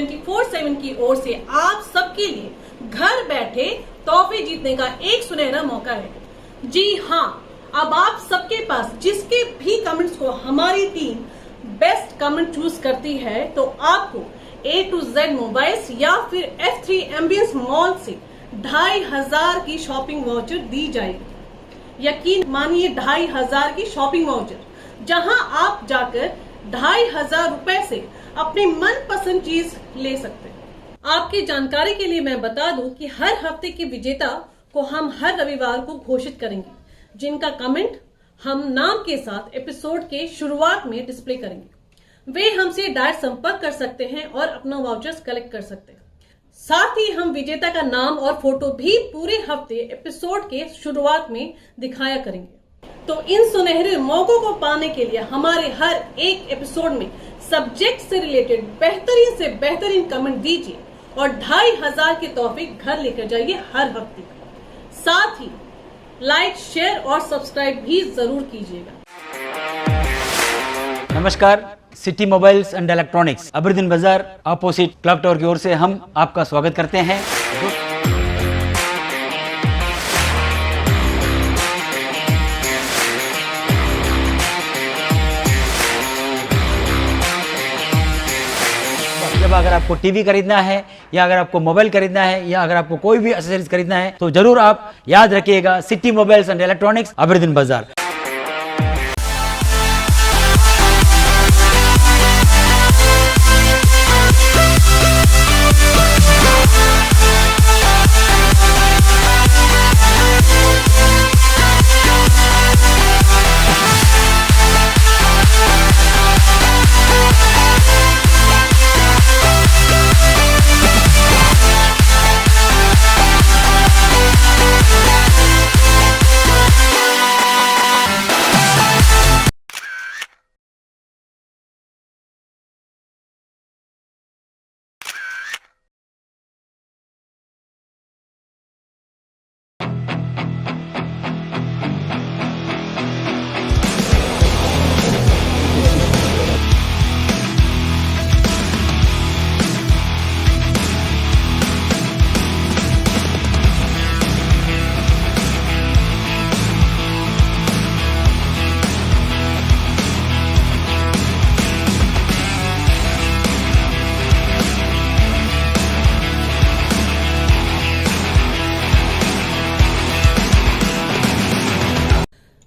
24/7 की ओर से आप सबके लिए घर बैठे तोहफे जीतने का एक सुनहरा मौका है। जी हाँ, अब आप सबके पास जिसके भी कमेंट्स को हमारी टीम बेस्ट कमेंट चूज करती है तो आपको A to Z मोबाइल्स या फिर F3 एम्बियंस मॉल से 2500 की शॉपिंग वाउचर दी जाएगी। यकीन मानिए 2500 की शॉपिंग वाउचर, जहां आप जाकर 2500 रुपए से अपनी मनपसंद चीज ले सकते हैं। आपकी जानकारी के लिए मैं बता दूं कि हर हफ्ते के विजेता को हम हर रविवार को घोषित करेंगे, जिनका कमेंट हम नाम के साथ एपिसोड के शुरुआत में डिस्प्ले करेंगे। वे हमसे डायरेक्ट संपर्क कर सकते हैं और अपना वाउचर्स कलेक्ट कर सकते हैं। साथ ही हम विजेता का नाम और फोटो भी पूरे हफ्ते एपिसोड के शुरुआत में दिखाया करेंगे। तो इन सुनहरे मौकों को पाने के लिए हमारे हर एक एपिसोड में सब्जेक्ट से रिलेटेड बेहतरीन से बेहतरीन कमेंट दीजिए और 2500 के तोहफे घर लेकर जाइए हर हफ्ते। साथ ही लाइक, शेयर और सब्सक्राइब भी जरूर कीजिएगा। नमस्कार, city mobiles and electronics Aberdeen बाजार अपोजिट क्लॉक टावर की ओर से हम आपका स्वागत करते हैं। जब अगर आपको टीवी खरीदना है या अगर आपको मोबाइल खरीदना है या अगर आपको कोई भी एक्सेसरीज खरीदना है तो जरूर आप याद रखिएगा city mobiles and electronics Aberdeen बाजार।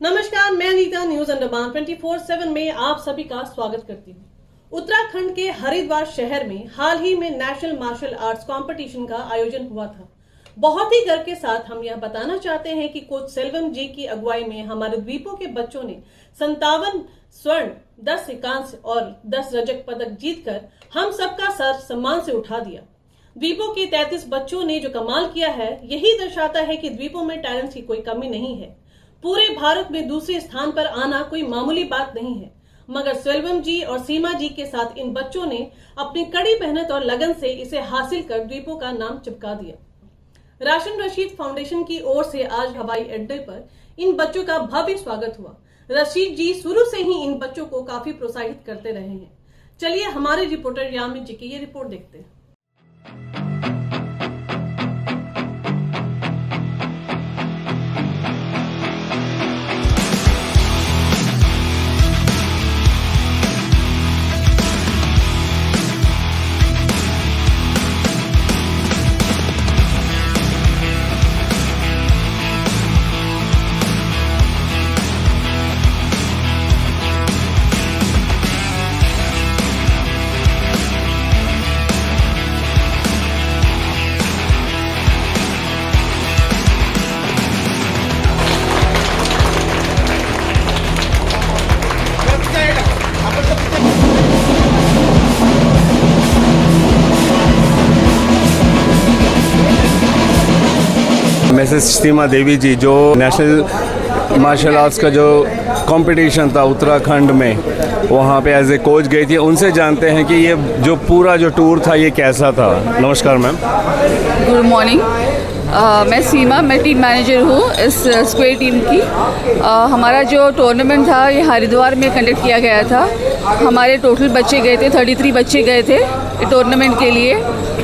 नमस्कार, मैं नीता न्यूज अंडमान 24/7 में आप सभी का स्वागत करती हूँ। उत्तराखंड के हरिद्वार शहर में हाल ही में नेशनल मार्शल आर्ट्स कंपटीशन का आयोजन हुआ था। बहुत ही गर्व के साथ हम यह बताना चाहते हैं कि कोच सेल्वम जी की अगुवाई में हमारे द्वीपों के बच्चों ने 57 स्वर्ण, 10 कांस्य और 10 रजत पदक जीतकर हम सबका सर सम्मान से उठा दिया। द्वीपों के 33 बच्चों ने जो कमाल किया है, यही दर्शाता है कि द्वीपों में टैलेंट की कोई कमी नहीं है। पूरे भारत में दूसरे स्थान पर आना कोई मामूली बात नहीं है, मगर सेल्वम जी और सीमा जी के साथ इन बच्चों ने अपनी कड़ी मेहनत और लगन से इसे हासिल कर द्वीपों का नाम चिपका दिया। राशन रशीद फाउंडेशन की ओर से आज हवाई अड्डे पर इन बच्चों का भव्य स्वागत हुआ। रशीद जी शुरू से ही इन बच्चों को काफी प्रोत्साहित करते रहे हैं। चलिए हमारे रिपोर्टर यामिन जी की ये रिपोर्ट देखते हैं। मिसेस सीमा देवी जी, जो नेशनल मार्शल आर्ट्स का जो कंपटीशन था उत्तराखंड में, वहाँ पे एज ए कोच गई थी। उनसे जानते हैं कि ये जो पूरा जो टूर था ये कैसा था। नमस्कार मैम। Good morning. मैं सीमा, मैं टीम मैनेजर हूँ इस स्क्वायर टीम की। हमारा जो टूर्नामेंट था ये हरिद्वार में कंडक्ट किया गया था। हमारे टोटल बच्चे गए थे, 33 बच्चे गए थे टूर्नामेंट के लिए,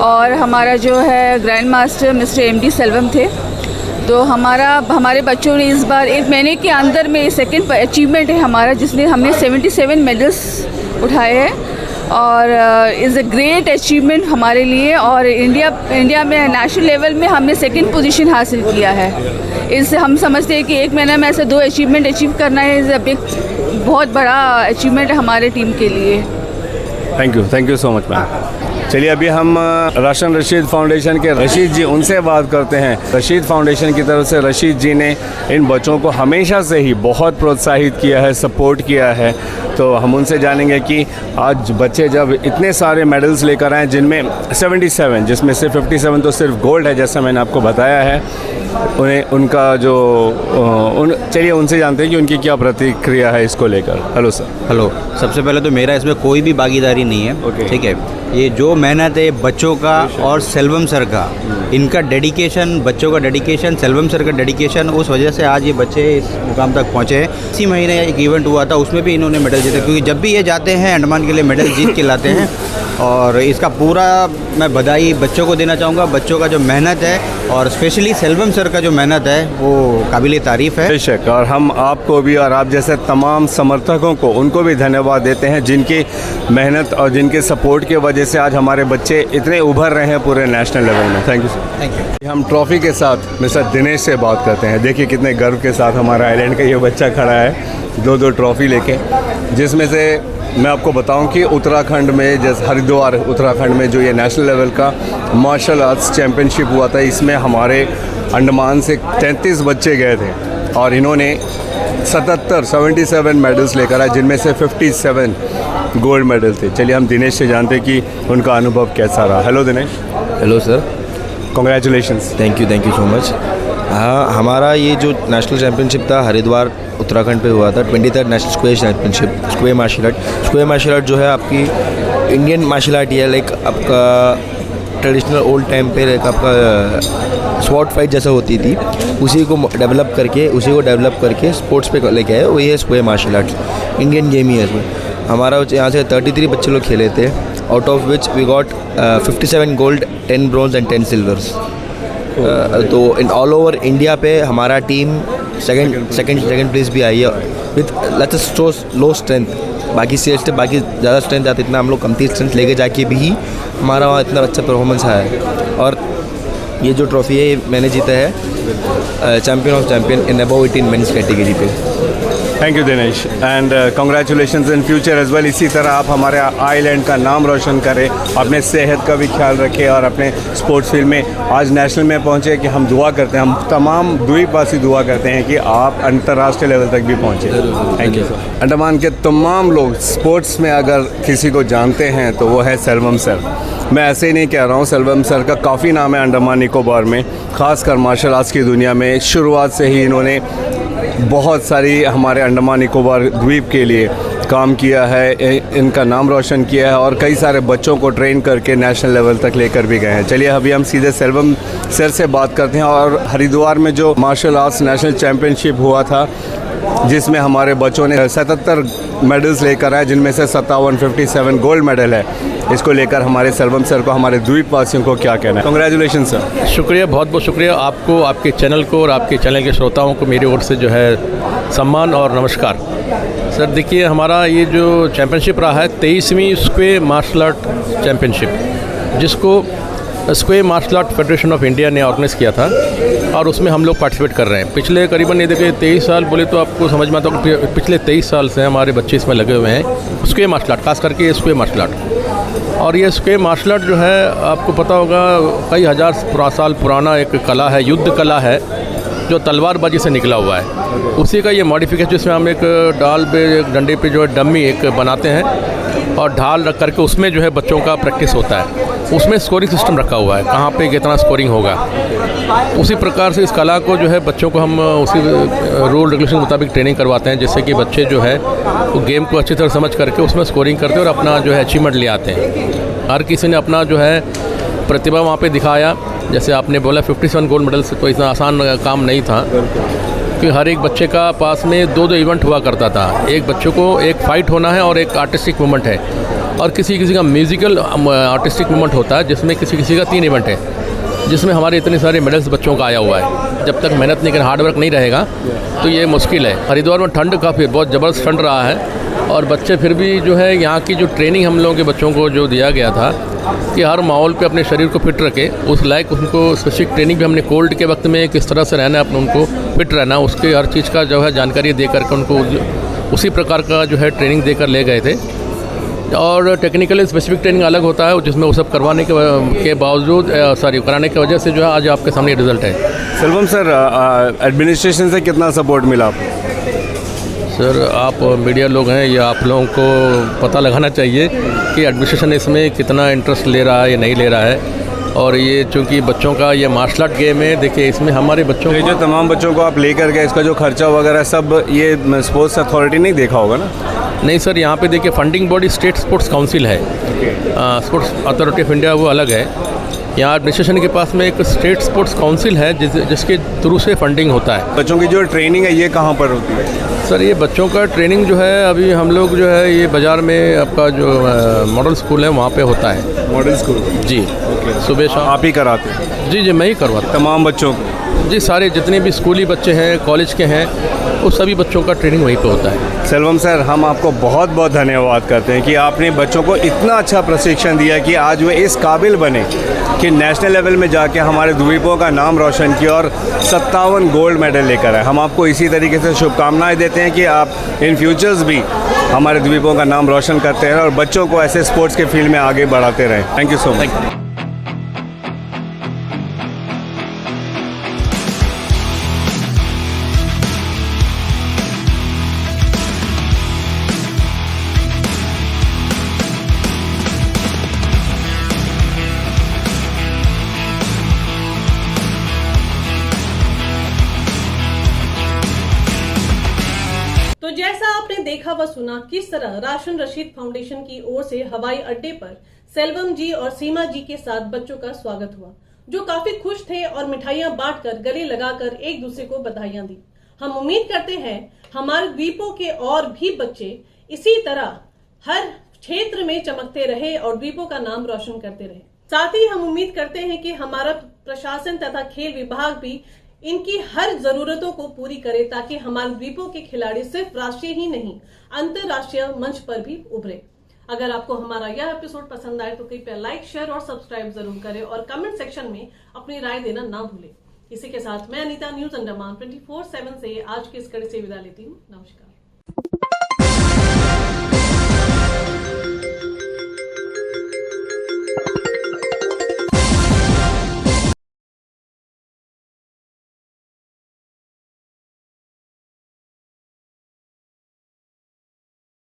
और हमारा जो है grand master mister MD Selvam थे। तो हमारे बच्चों ने इस बार 1 महीने के अंदर में सेकंड अचीवमेंट है हमारा, जिसमें हमने 77 मेडल्स उठाए हैं, और इज़ अ ग्रेट अचीवमेंट हमारे लिए। और इंडिया में नेशनल लेवल में हमने सेकंड पोजीशन हासिल किया है। इससे हम समझते हैं कि 1 महीने में ऐसे 2 अचीवमेंट अचीव करना इज़ अ बिग, बहुत बड़ा अचीवमेंट है हमारे टीम के लिए। Thank you so much ma'am. चलिए अभी हम रोशन रशीद फाउंडेशन के रशीद जी, उनसे बात करते हैं। रशीद फाउंडेशन की तरफ से रशीद जी ने इन बच्चों को हमेशा से ही बहुत प्रोत्साहित किया है, सपोर्ट किया है। तो हम उनसे जानेंगे कि आज बच्चे जब इतने सारे मेडल्स लेकर आए, जिनमें 77, जिसमें से 57 तो सिर्फ गोल्ड है, जैसा मैंने आपको बताया है, चलिए उनसे जानते हैं कि उनकी क्या प्रतिक्रिया है इसको लेकर। Hello sir. हेलो। सबसे पहले तो मेरा इसमें कोई भी भागीदारी नहीं है। ओके। ठीक है, ये जो मेहनत है बच्चों का और सेल्वम सर का, इनका डेडिकेशन, बच्चों का डेडिकेशन, सेल्वम सर का डेडिकेशन, उस वजह से आज ये बच्चे इस मुकाम तक पहुँचे हैं। इसी महीने एक इवेंट हुआ था, उसमें भी इन्होंने मेडल जीते, क्योंकि जब भी ये जाते हैं अंडमान के लिए मेडल जीत के लाते हैं। और इसका पूरा मैं बधाई बच्चों को देना चाहूँगा। बच्चों का जो मेहनत है और स्पेशली सेल्वम सर का जो मेहनत है वो काबिल तारीफ़ है। बेशक, और हम आपको भी और आप जैसे तमाम समर्थकों को, उनको भी धन्यवाद देते हैं, जिनकी मेहनत और जिनके सपोर्ट की वजह से आज हमारे बच्चे इतने उभर रहे हैं पूरे नेशनल लेवल में। Thank you sir. Thank you. हम ट्रॉफ़ी के साथ मिस्टर दिनेश से बात करते हैं। देखिए कितने गर्व के साथ हमारा आइलैंड का ये बच्चा खड़ा है, 2 ट्रॉफ़ी लेके, जिसमें से मैं आपको बताऊं कि उत्तराखंड में, जैसे हरिद्वार उत्तराखंड में जो ये नेशनल लेवल का मार्शल आर्ट्स चैम्पियनशिप हुआ था, इसमें हमारे अंडमान से 33 बच्चे गए थे और इन्होंने 77 मेडल्स लेकर आए, जिनमें से 57 गोल्ड मेडल थे। चलिए हम दिनेश से जानते हैं कि उनका अनुभव कैसा रहा। Hello Dinesh. Hello sir. Congratulations. Thank you so much. हाँ, हमारा ये जो नेशनल चैम्पियनशिप था हरिद्वार उत्तराखंड पे हुआ था, 23rd national square championship, square martial art. Square martial art जो है आपकी इंडियन मार्शल आर्ट, है लाइक आपका ट्रेडिशनल ओल्ड टाइम पे लाइक आपका स्वॉर्ड फाइट जैसा होती थी, उसी को डेवलप करके स्पोर्ट्स पे लेके आए। वही है square martial art, Indian game ही है इसमें। हमारा यहाँ से 33 बच्चे लोग खेले थे, out of which we got 57 gold, 10 bronze and 10 silvers. तो इन ऑल ओवर इंडिया पे हमारा टीम सेकंड प्लेस भी आई है विथ लेट्स लो स्ट्रेंथ। बाकी स्टेट्स से बाकी ज़्यादा स्ट्रेंथ आती, इतना हम लोग कमती स्ट्रेंथ लेके जाके भी हमारा वहाँ इतना अच्छा परफॉर्मेंस आया है। और ये जो ट्रॉफ़ी है ये मैंने जीता है champion of champion in above 18 men's category पे। Thank you Dinesh and congratulations in future as well. इसी तरह आप हमारे आइलैंड का नाम रोशन करें, अपने सेहत का भी ख्याल रखें और अपने स्पोर्ट्स फील्ड में आज नेशनल में पहुँचे कि हम दुआ करते हैं, हम तमाम द्वीपवासी दुआ करते हैं कि आप अंतर्राष्ट्रीय लेवल तक भी पहुँचे। Thank you sir. अंडमान के तमाम लोग स्पोर्ट्स में अगर किसी को जानते हैं तो वो है सेल्वम सर। मैं ऐसे ही नहीं कह रहा हूँ, सेल्वम सर का काफ़ी नाम है अंडमान निकोबार में, ख़ासकर मार्शल आर्ट्स की दुनिया में। शुरुआत से ही इन्होंने बहुत सारी हमारे अंडमान निकोबार द्वीप के लिए काम किया है, इनका नाम रोशन किया है और कई सारे बच्चों को ट्रेन करके नेशनल लेवल तक लेकर भी गए हैं। चलिए अभी हम सीधे सेल्वम सर से बात करते हैं। और हरिद्वार में जो मार्शल आर्ट्स नेशनल चैम्पियनशिप हुआ था, जिसमें हमारे बच्चों ने 77 मेडल्स लेकर आए, जिनमें से 57 गोल्ड मेडल है, इसको लेकर हमारे सेल्वम सर को, हमारे द्वीपवासियों को क्या कहना है? Congratulation sir. शुक्रिया, बहुत बहुत शुक्रिया आपको, आपके चैनल को और आपके चैनल के श्रोताओं को मेरी ओर से जो है सम्मान और नमस्कार। सर देखिए, हमारा ये जो चैम्पियनशिप रहा है 23वीं स्क्वेयर मार्शल आर्ट चैम्पियनशिप, जिसको square martial art federation of India ने ऑर्गेनाइज़ किया था और उसमें हम लोग पार्टिसिपेट कर रहे हैं। पिछले करीबन ये देखिए 23 साल बोले तो आपको समझ में आता है, पिछले 23 साल से हमारे बच्चे इसमें लगे हुए हैं स्क्वेयर मार्शल आर्ट, खास करके स्क्वेयर मार्शल आर्ट। और ये स्क्वेयर मार्शल आर्ट जो है आपको पता होगा कई हज़ार साल पुराना एक कला है, युद्ध कला है, जो तलवारबाजी से निकला हुआ है। उसी का ये मॉडिफिकेशन, जिसमें हम एक डाल पे, एक डंडे पे जो है डमी एक बनाते हैं और ढाल रख करके उसमें जो है बच्चों का प्रैक्टिस होता है। उसमें स्कोरिंग सिस्टम रखा हुआ है, कहाँ पे कितना स्कोरिंग होगा। उसी प्रकार से इस कला को जो है बच्चों को हम उसी रूल रेगुलेशन के मुताबिक ट्रेनिंग करवाते हैं, जिससे कि बच्चे जो है वो गेम को अच्छी तरह समझ करके उसमें स्कोरिंग करते हैं और अपना जो है अचीवमेंट ले आते हैं। हर किसी ने अपना जो है प्रतिभा वहाँ पे दिखाया। जैसे आपने बोला 57 गोल्ड मेडल से तो इतना आसान काम नहीं था, कि हर एक बच्चे का पास में 2 इवेंट हुआ करता था। एक बच्चों को एक फ़ाइट होना है और एक आर्टिस्टिक मूवमेंट है। और किसी किसी का म्यूज़िकल आर्टिस्टिक मूवमेंट होता है, जिसमें किसी किसी का 3 इवेंट है, जिसमें हमारे इतने सारे मेडल्स बच्चों का आया हुआ है। जब तक मेहनत नहीं करें, हार्ड वर्क नहीं रहेगा तो ये मुश्किल है। हरिद्वार में ठंड काफ़ी बहुत ज़बरदस्त ठंड रहा है, और बच्चे फिर भी जो है यहाँ की जो ट्रेनिंग हम लोगों के बच्चों को जो दिया गया था कि हर माहौल पे अपने शरीर को फिट रखे, उस लायक उनको स्पेसिफिक ट्रेनिंग भी हमने कोल्ड के वक्त में किस तरह से रहना है, अपने उनको फिट रहना, उसके हर चीज़ का जो है जानकारी दे करके उनको उसी प्रकार का जो है ट्रेनिंग देकर ले गए थे। और टेक्निकली स्पेसिफिक ट्रेनिंग अलग होता है, जिसमें वो सब करवाने के बावजूद कराने की वजह से जो है आज आपके सामने रिजल्ट है। सेल्वम सर, एडमिनिस्ट्रेशन से कितना सपोर्ट मिला आपको? सर, आप मीडिया लोग हैं, ये आप लोगों को पता लगाना चाहिए कि एडमिनिस्ट्रेशन इसमें कितना इंटरेस्ट ले रहा है या नहीं ले रहा है। और ये चूँकि बच्चों का ये मार्शल आर्ट गेम है, देखिए इसमें हमारे बच्चों ये जो तमाम बच्चों को आप लेकर गए, इसका जो खर्चा वगैरह सब ये स्पोर्ट्स अथॉरिटी नहीं देखा होगा ना? नहीं सर, यहाँ पे देखिए funding body state sports council है, स्पोर्ट्स अथॉरिटी ऑफ इंडिया वो अलग है। यहाँ एडमिनिस्ट्रेशन के पास में एक स्टेट स्पोर्ट्स काउंसिल है जिसके थ्रू से फंडिंग होता है। बच्चों की जो ट्रेनिंग है ये कहाँ पर होती है? सर, ये बच्चों का ट्रेनिंग जो है अभी हम लोग जो है ये बाज़ार में आपका जो मॉडल स्कूल है वहाँ पे होता है। Model school? जी, सुबह शाम आप ही कराते हैं? जी जी, मैं ही करवाता तमाम बच्चों को? जी, सारे जितने भी स्कूली बच्चे हैं, कॉलेज के हैं, उस सभी बच्चों का ट्रेनिंग वहीं पे होता है। सेल्वम सर, हम आपको बहुत बहुत धन्यवाद करते हैं कि आपने बच्चों को इतना अच्छा प्रशिक्षण दिया कि आज वे इस काबिल बने कि नेशनल लेवल में जाके हमारे द्वीपों का नाम रोशन किया और 57 गोल्ड मेडल लेकर आए। हम आपको इसी तरीके से शुभकामनाएं देते हैं कि आप इन फ्यूचर्स भी हमारे द्वीपों का नाम रोशन करते रहें और बच्चों को ऐसे स्पोर्ट्स के फील्ड में आगे बढ़ाते रहें। Thank you so much. तो जैसा आपने देखा व सुना किस तरह राशन रशीद फाउंडेशन की ओर से हवाई अड्डे पर सेल्वम जी और सीमा जी के साथ बच्चों का स्वागत हुआ, जो काफी खुश थे और मिठाइयां बांटकर गले लगाकर एक दूसरे को बधाइयां दी। हम उम्मीद करते हैं हमारे द्वीपों के और भी बच्चे इसी तरह हर क्षेत्र में चमकते रहे और द्वीपों का नाम रोशन करते रहे। साथ ही हम उम्मीद करते हैं कि हमारा प्रशासन तथा खेल विभाग भी इनकी हर जरूरतों को पूरी करे, ताकि हमारे द्वीपों के खिलाड़ी सिर्फ राष्ट्रीय ही नहीं अंतरराष्ट्रीय मंच पर भी उभरे। अगर आपको हमारा यह एपिसोड पसंद आए तो कृपया लाइक, शेयर और सब्सक्राइब जरूर करें और कमेंट सेक्शन में अपनी राय देना ना भूलें। इसी के साथ मैं अनीता न्यूज अंडमान 24/7 से आज की इस कड़ी से विदा लेती हूँ। नमस्कार।